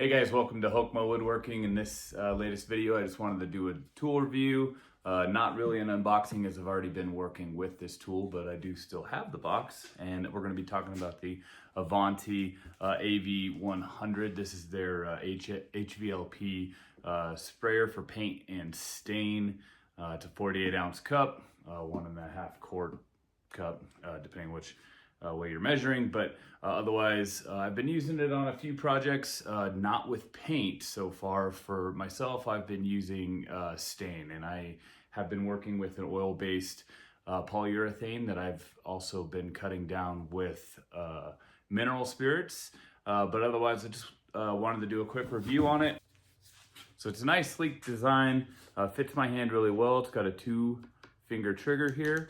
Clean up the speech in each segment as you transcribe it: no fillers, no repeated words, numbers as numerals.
Hey guys, welcome to Hokma Woodworking. In this latest video, I just wanted to do a tool review. Not really an unboxing as I've already been working with this tool, but I do still have the box. And we're going to be talking about the Avanti AV100. This is their HVLP sprayer for paint and stain. It's a 48 ounce cup, 1.5 quart cup, depending which way you're measuring, but otherwise I've been using it on a few projects, not with paint so far. For myself, I've been using stain, and I have been working with an oil-based polyurethane that I've also been cutting down with mineral spirits, but otherwise I just wanted to do a quick review on it. So it's a nice sleek design, fits my hand really well. It's got a 2-finger trigger here.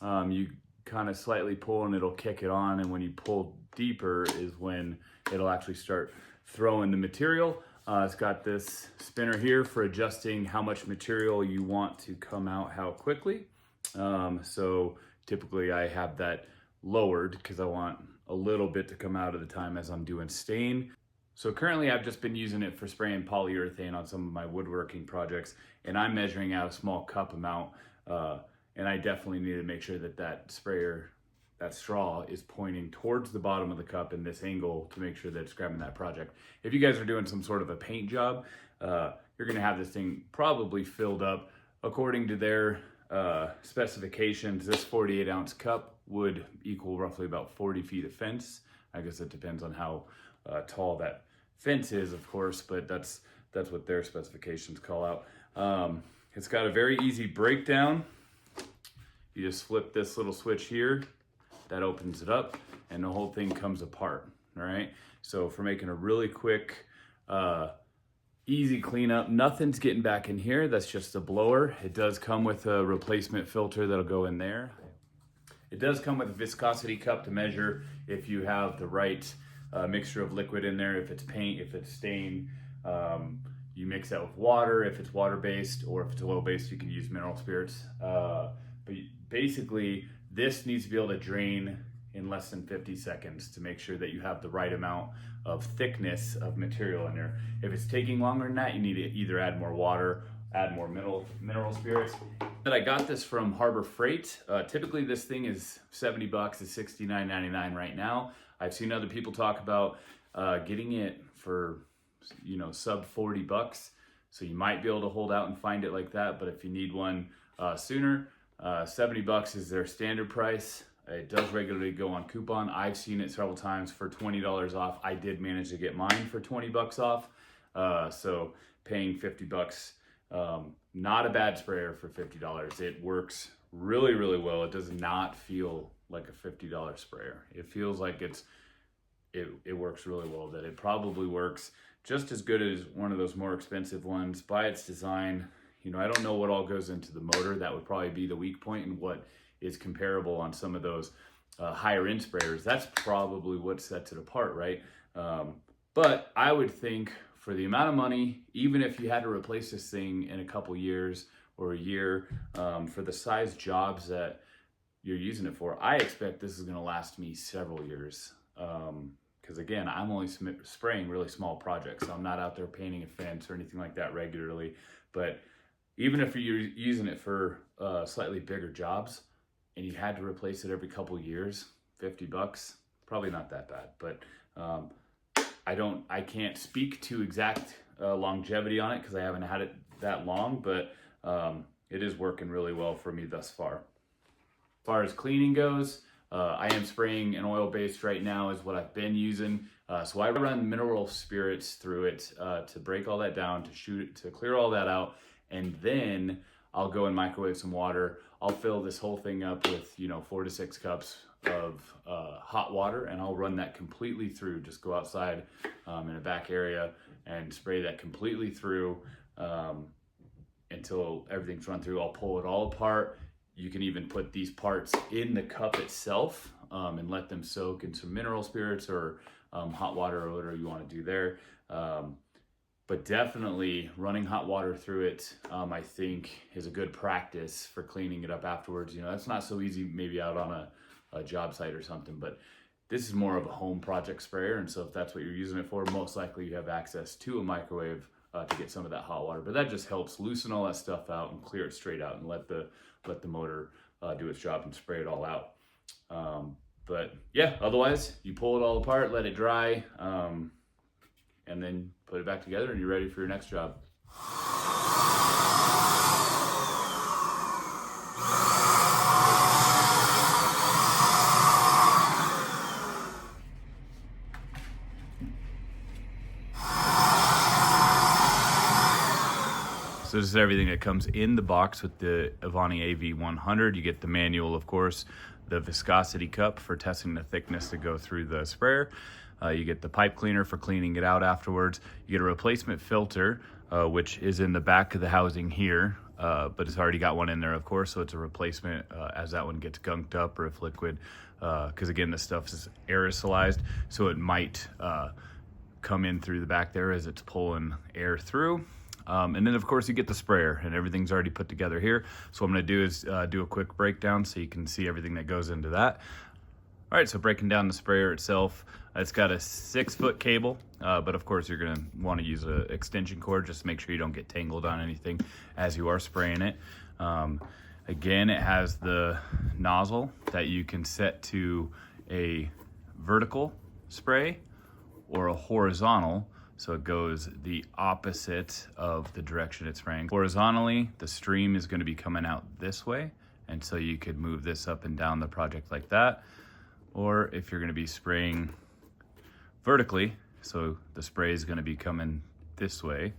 You kind of slightly pull and it'll kick it on, and when you pull deeper is when it'll actually start throwing the material. It's got this spinner here for adjusting how much material you want to come out how quickly. So typically I have that lowered because I want a little bit to come out at a time as I'm doing stain. So currently I've just been using it for spraying polyurethane on some of my woodworking projects, and I'm measuring out a small cup amount. And I definitely need to make sure that that sprayer, that straw, is pointing towards the bottom of the cup in this angle to make sure that it's grabbing that project. If you guys are doing some sort of a paint job, you're gonna have this thing probably filled up according to their specifications. This 48 ounce cup would equal roughly about 40 feet of fence. I guess it depends on how tall that fence is, of course, but that's what their specifications call out. It's got a very easy breakdown. You just flip this little switch here, that opens it up, and the whole thing comes apart, all right? So for making a really quick, easy cleanup, nothing's getting back in here. That's just a blower. It does come with a replacement filter that'll go in there. It does come with a viscosity cup to measure if you have the right mixture of liquid in there, if it's paint, if it's stain. You mix that with water if it's water-based, or if it's oil-based, you can use mineral spirits. But basically, this needs to be able to drain in less than 50 seconds to make sure that you have the right amount of thickness of material in there. If it's taking longer than that, you need to either add more water, add more mineral spirits. But I got this from Harbor Freight. Typically, this thing is 70 bucks, it's $69.99 right now. I've seen other people talk about getting it for, sub 40 bucks. So you might be able to hold out and find it like that. But if you need one sooner, 70 bucks is their standard price. It does regularly go on coupon. I've seen it several times for $20 off. I did manage to get mine for 20 bucks off. So paying 50 bucks, not a bad sprayer for $50. It works really, really well. It does not feel like a $50 sprayer. It feels like it works really well, that it probably works just as good as one of those more expensive ones by its design. I don't know what all goes into the motor. That would probably be the weak point, and what is comparable on some of those higher end sprayers. That's probably what sets it apart, right? But I would think for the amount of money, even if you had to replace this thing in a couple years or a year, for the size jobs that you're using it for, I expect this is going to last me several years. Because again, I'm only spraying really small projects. So I'm not out there painting a fence or anything like that regularly. But even if you're using it for slightly bigger jobs and you had to replace it every couple years, 50 bucks, probably not that bad. But I can't speak to exact longevity on it because I haven't had it that long, but it is working really well for me thus far. As far as cleaning goes, I am spraying an oil-based right now is what I've been using. So I run mineral spirits through it to break all that down, to clear all that out. And then I'll go and microwave some water. I'll fill this whole thing up with, 4 to 6 cups of hot water, and I'll run that completely through. Just go outside in a back area and spray that completely through until everything's run through. I'll pull it all apart. You can even put these parts in the cup itself and let them soak in some mineral spirits or hot water or whatever you want to do there. But definitely running hot water through it, I think, is a good practice for cleaning it up afterwards. That's not so easy maybe out on a job site or something, but This is more of a home project sprayer, and so if that's what you're using it for, most likely you have access to a microwave to get some of that hot water. But that just helps loosen all that stuff out and clear it straight out and let the motor do its job and spray it all out. But yeah, otherwise you pull it all apart, let it dry, and then put it back together and you're ready for your next job. So this is everything that comes in the box with the Avanti AV100. You get the manual, of course, the viscosity cup for testing the thickness to go through the sprayer. You get the pipe cleaner for cleaning it out afterwards. You get a replacement filter, which is in the back of the housing here, but it's already got one in there, of course, so it's a replacement as that one gets gunked up or if liquid, because again, this stuff is aerosolized, so it might come in through the back there as it's pulling air through. And then of course you get the sprayer and everything's already put together here. So what I'm gonna do is do a quick breakdown so you can see everything that goes into that. All right, so breaking down the sprayer itself, it's got a 6-foot cable, but of course you're gonna wanna use an extension cord just to make sure you don't get tangled on anything as you are spraying it. Again, it has the nozzle that you can set to a vertical spray or a horizontal, so it goes the opposite of the direction it's spraying. Horizontally, the stream is going to be coming out this way, and so you could move this up and down the project like that. Or if you're going to be spraying vertically, so the spray is going to be coming this way,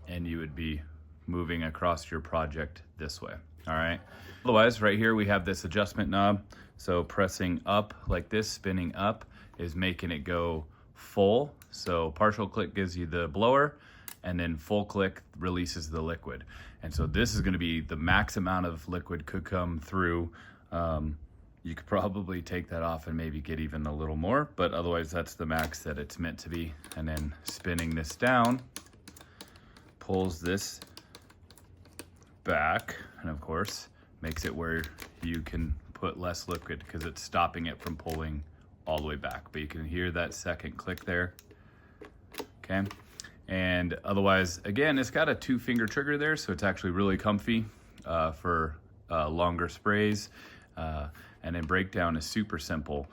and you would be moving across your project this way. All right. Otherwise, right here we have this adjustment knob. So pressing up like this, spinning up, is making it go full. So partial click gives you the blower, and then full click releases the liquid. And so this is going to be the max amount of liquid could come through. You could probably take that off and maybe get even a little more, but otherwise that's the max that it's meant to be. And then spinning this down pulls this back, and of course makes it where you can put less liquid because it's stopping it from pulling all the way back. But you can hear that second click there. Okay, and otherwise, again, it's got a 2-finger trigger there, so it's actually really comfy for longer sprays. And then breakdown is super simple.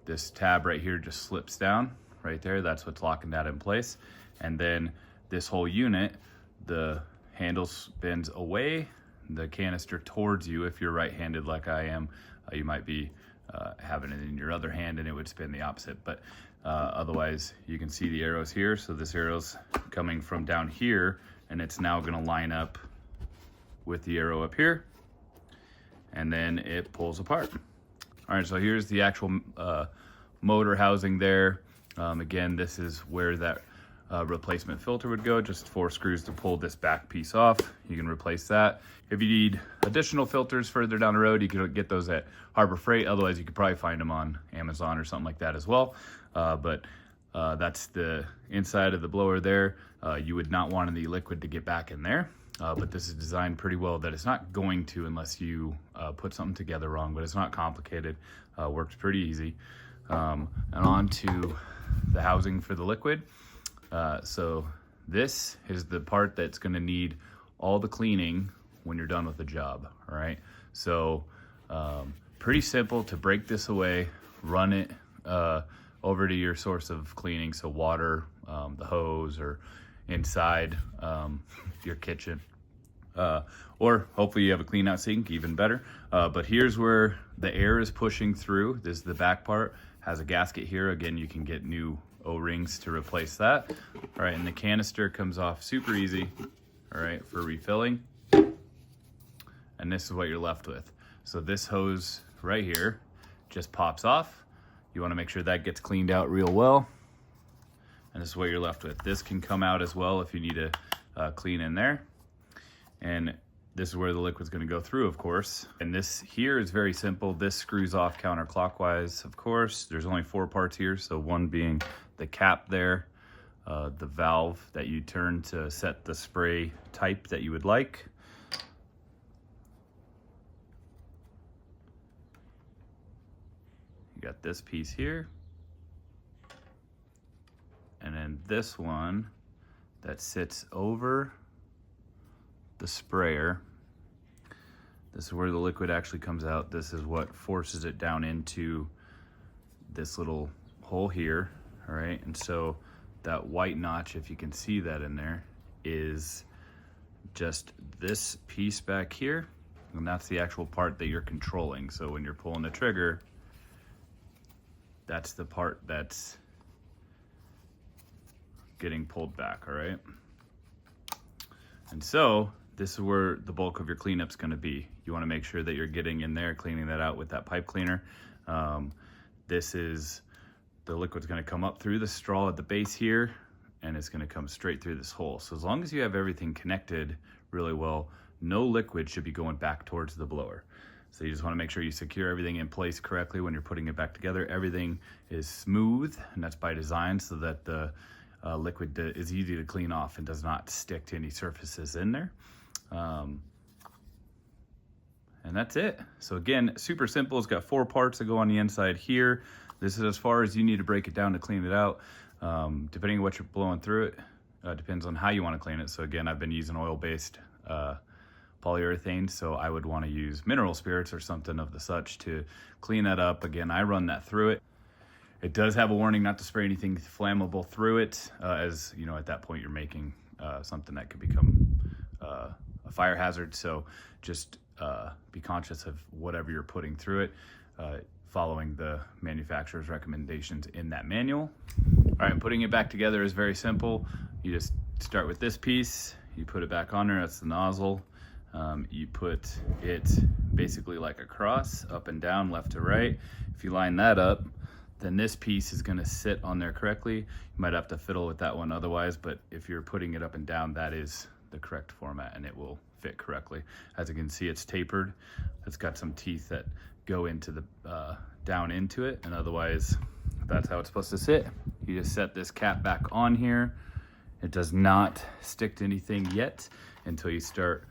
This tab right here just slips down right there. That's what's locking that in place. And then this whole unit, the handle spins away, the canister towards you. If you're right-handed like I am, you might be having it in your other hand and it would spin the opposite. But otherwise, you can see the arrows here. So this arrow's coming from down here, and it's now gonna line up with the arrow up here, and then it pulls apart. All right, so here's the actual motor housing there. Again, this is where that replacement filter would go, just 4 screws to pull this back piece off. You can replace that. If you need additional filters further down the road, you can get those at Harbor Freight. Otherwise, you could probably find them on Amazon or something like that as well. But that's the inside of the blower there. You would not want any liquid to get back in there. But this is designed pretty well that it's not going to unless you put something together wrong, but it's not complicated. Works pretty easy. And on to the housing for the liquid. So this is the part that's going to need all the cleaning when you're done with the job. All right. So pretty simple to break this away, run it over to your source of cleaning. So water, the hose, or inside your kitchen. Or hopefully you have a clean out sink, even better. But here's where the air is pushing through. This is the back part, has a gasket here. Again, you can get new O-rings to replace that. All right, and the canister comes off super easy, all right, for refilling. And this is what you're left with. So this hose right here just pops off. You wanna make sure that gets cleaned out real well. And this is what you're left with. This can come out as well if you need to clean in there. And this is where the liquid's gonna go through, of course. And this here is very simple. This screws off counterclockwise, of course. There's only 4 parts here, so one being the cap there, the valve that you turn to set the spray type that you would like. You got this piece here, and then this one that sits over the sprayer. This is where the liquid actually comes out. This is what forces it down into this little hole here, all right? And so that white notch, if you can see that in there, is just this piece back here, and that's the actual part that you're controlling. So when you're pulling the trigger, that's the part that's getting pulled back, all right? And so this is where the bulk of your cleanup's gonna be. You wanna make sure that you're getting in there, cleaning that out with that pipe cleaner. This is, the liquid's gonna come up through the straw at the base here, and it's gonna come straight through this hole. So as long as you have everything connected really well, no liquid should be going back towards the blower. So you just wanna make sure you secure everything in place correctly when you're putting it back together. Everything is smooth, and that's by design, so that the liquid is easy to clean off and does not stick to any surfaces in there. And that's it. So again, super simple. It's got 4 parts that go on the inside here. This is as far as you need to break it down to clean it out. Depending on what you're blowing through it, depends on how you want to clean it. So again, I've been using oil-based polyurethane, so I would want to use mineral spirits or something of the such to clean that up. Again, I run that through it. It does have a warning not to spray anything flammable through it, as you know, at that point you're making something that could become a fire hazard. So just be conscious of whatever you're putting through it, following the manufacturer's recommendations in that manual. All right, putting it back together is very simple. You just start with this piece, you put it back on there, that's the nozzle. You put it basically like a cross, up and down, left to right. If you line that up, then this piece is gonna sit on there correctly. You might have to fiddle with that one otherwise, but if you're putting it up and down, that is the correct format and it will fit correctly. As you can see, it's tapered. It's got some teeth that go into the, down into it, and otherwise that's how it's supposed to sit. You just set this cap back on here. It does not stick to anything yet until you start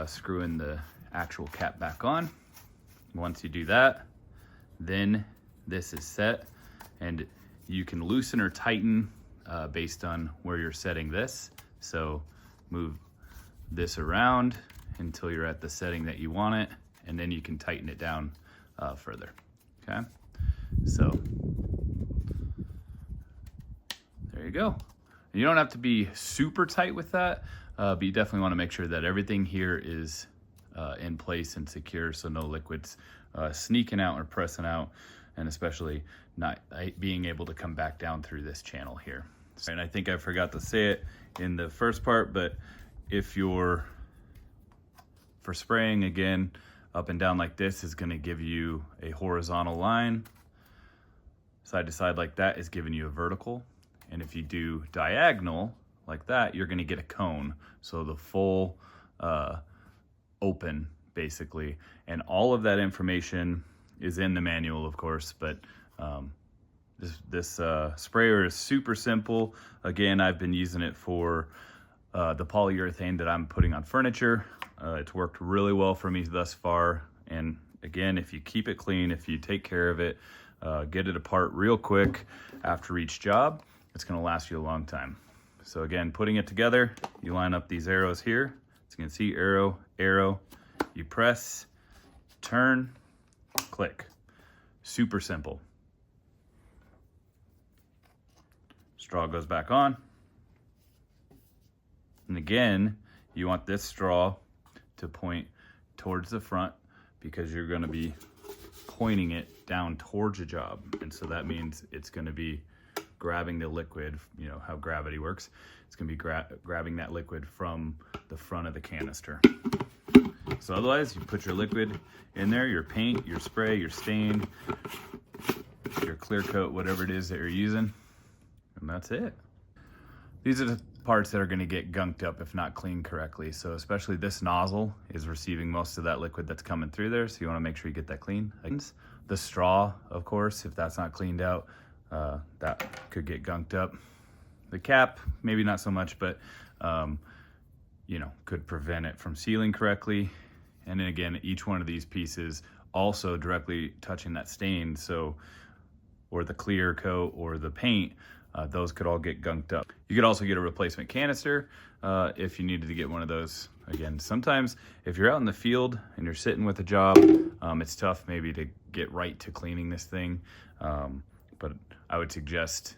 screwing the actual cap back on. Once you do that, then this is set, and you can loosen or tighten based on where you're setting this. So move this around until you're at the setting that you want it, and then you can tighten it down further, okay? So there you go. And you don't have to be super tight with that, but you definitely wanna make sure that everything here is in place and secure, so no liquids sneaking out or pressing out, and especially not being able to come back down through this channel here. And I think I forgot to say it in the first part, but if you're, for spraying, again, up and down like this is gonna give you a horizontal line. Side to side like that is giving you a vertical. And if you do diagonal like that, you're gonna get a cone. So the full open, basically. And all of that information is in the manual, of course, but this sprayer is super simple. Again, I've been using it for the polyurethane that I'm putting on furniture. It's worked really well for me thus far. And again, if you keep it clean, if you take care of it, get it apart real quick after each job, it's gonna last you a long time. So again, putting it together, you line up these arrows here. As you can see, arrow, arrow, you press, turn, click. Super simple. Straw goes back on. And again, you want this straw to point towards the front because you're gonna be pointing it down towards a job. And so that means it's gonna be grabbing the liquid, you know how gravity works. It's gonna be grabbing that liquid from the front of the canister. So otherwise, you put your liquid in there, your paint, your spray, your stain, your clear coat, whatever it is that you're using, and that's it. These are the parts that are gonna get gunked up if not cleaned correctly. So especially this nozzle is receiving most of that liquid that's coming through there, so you wanna make sure you get that clean. The straw, of course, if that's not cleaned out, that could get gunked up. The cap, maybe not so much, but you know, could prevent it from sealing correctly. And then again, each one of these pieces also directly touching that stain, so, or the clear coat or the paint, those could all get gunked up. You could also get a replacement canister if you needed to get one of those. Again, sometimes if you're out in the field and you're sitting with a job, it's tough maybe to get right to cleaning this thing, but I would suggest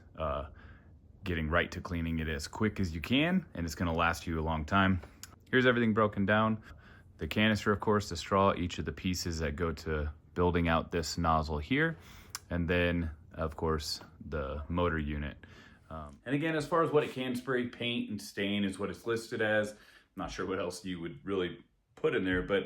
getting right to cleaning it as quick as you can, and it's going to last you a long time. Here's everything broken down. The canister, of course, the straw, each of the pieces that go to building out this nozzle here, and then, of course, the motor unit. And again, as far as what it can spray, paint and stain is what it's listed as. I'm not sure what else you would really put in there, but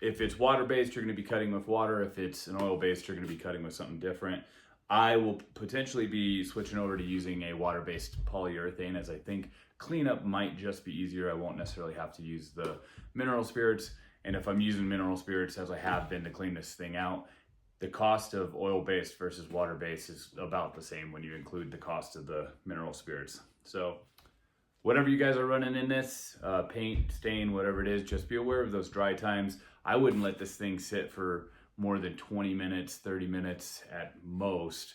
if it's water-based, you're going to be cutting with water. If it's an oil-based, you're going to be cutting with something different. I will potentially be switching over to using a water-based polyurethane, as I think cleanup might just be easier. I won't necessarily have to use the mineral spirits. And if I'm using mineral spirits, as I have been to clean this thing out, the cost of oil-based versus water-based is about the same when you include the cost of the mineral spirits. So whatever you guys are running in this, paint, stain, whatever it is, just be aware of those dry times. I wouldn't let this thing sit for more than 20 minutes, 30 minutes at most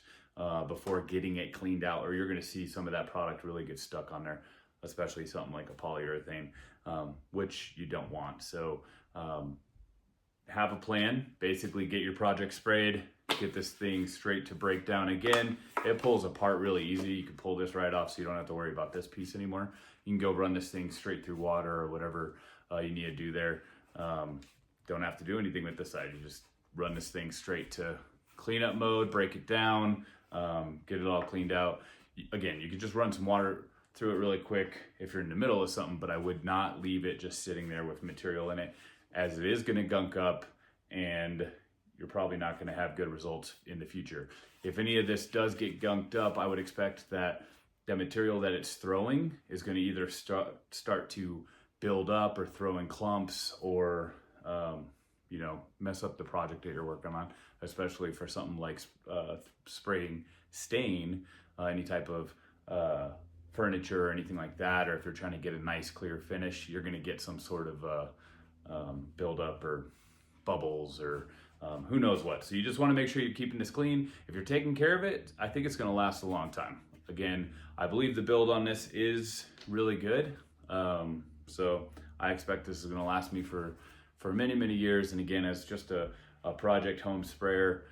before getting it cleaned out, or you're going to see some of that product really get stuck on there, especially something like a polyurethane, which you don't want. So have a plan, basically get your project sprayed, get this thing straight to breakdown. Again, it pulls apart really easy. You can pull this right off so you don't have to worry about this piece anymore. You can go run this thing straight through water or whatever you need to do there. Don't have to do anything with this side. You just run this thing straight to cleanup mode, break it down, get it all cleaned out. Again, you could just run some water through it really quick if you're in the middle of something, but I would not leave it just sitting there with material in it, as it is going to gunk up and you're probably not going to have good results in the future. If any of this does get gunked up, I would expect that the material that it's throwing is going to either start to build up or throw in clumps, or mess up the project that you're working on, especially for something like spraying stain, any type of furniture or anything like that, or if you're trying to get a nice clear finish, you're going to get some sort of buildup or bubbles or who knows what. So you just want to make sure you're keeping this clean. If you're taking care of it, I think it's going to last a long time. Again, I believe the build on this is really good. So I expect this is going to last me for many, many years. And again, as just a project home sprayer,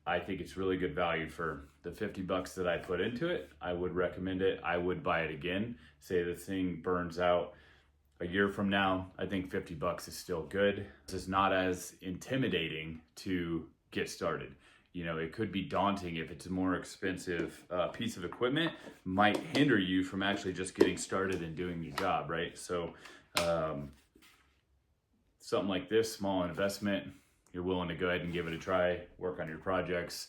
I think it's really good value for the 50 bucks that I put into it. I would recommend it. I would buy it again. Say the thing burns out a year from now, I think 50 bucks is still good. This is not as intimidating to get started. It could be daunting if it's a more expensive piece of equipment, might hinder you from actually just getting started and doing your job, right? So something like this, small investment, you're willing to go ahead and give it a try, work on your projects,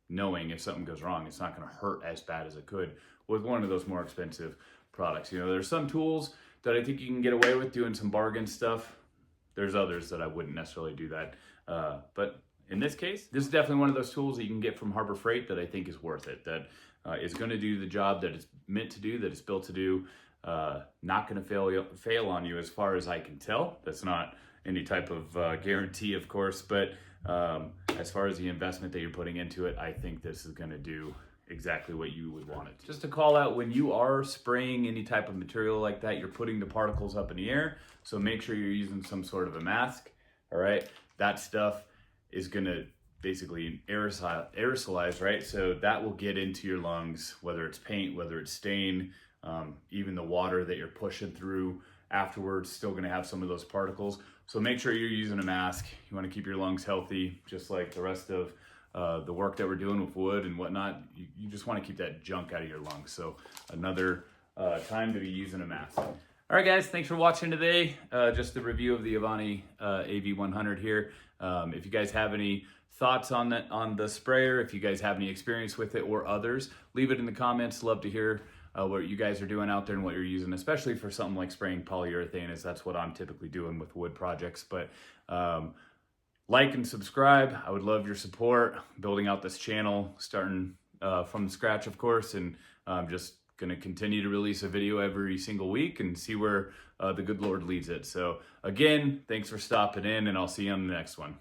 knowing if something goes wrong, it's not going to hurt as bad as it could with one of those more expensive products. There's some tools that I think you can get away with doing some bargain stuff. There's others that I wouldn't necessarily do that. But in this case, this is definitely one of those tools that you can get from Harbor Freight that I think is worth it, that is going to do the job that it's meant to do, that it's built to do. Not going to fail on you as far as I can tell. That's not any type of guarantee, of course, but as far as the investment that you're putting into it, I think this is going to do exactly what you would want it to. Just to call out, when you are spraying any type of material like that, you're putting the particles up in the air, so make sure you're using some sort of a mask. All right, that stuff is going to basically aerosolize, right? So that will get into your lungs, whether it's paint, whether it's stain, even the water that you're pushing through afterwards, still going to have some of those particles. So make sure you're using a mask. You want to keep your lungs healthy, just like the rest of the work that we're doing with wood and whatnot. You just want to keep that junk out of your lungs. So another time to be using a mask. All right, guys, thanks for watching today. Just the review of the Avanti AV100 here. If you guys have any thoughts on the sprayer, if you guys have any experience with it or others, leave it in the comments. Love to hear what you guys are doing out there and what you're using, especially for something like spraying polyurethane, as that's what I'm typically doing with wood projects. But like and subscribe. I would love your support building out this channel, starting from scratch, of course, and just going to continue to release a video every single week and see where the good Lord leads it. So again, thanks for stopping in, and I'll see you on the next one.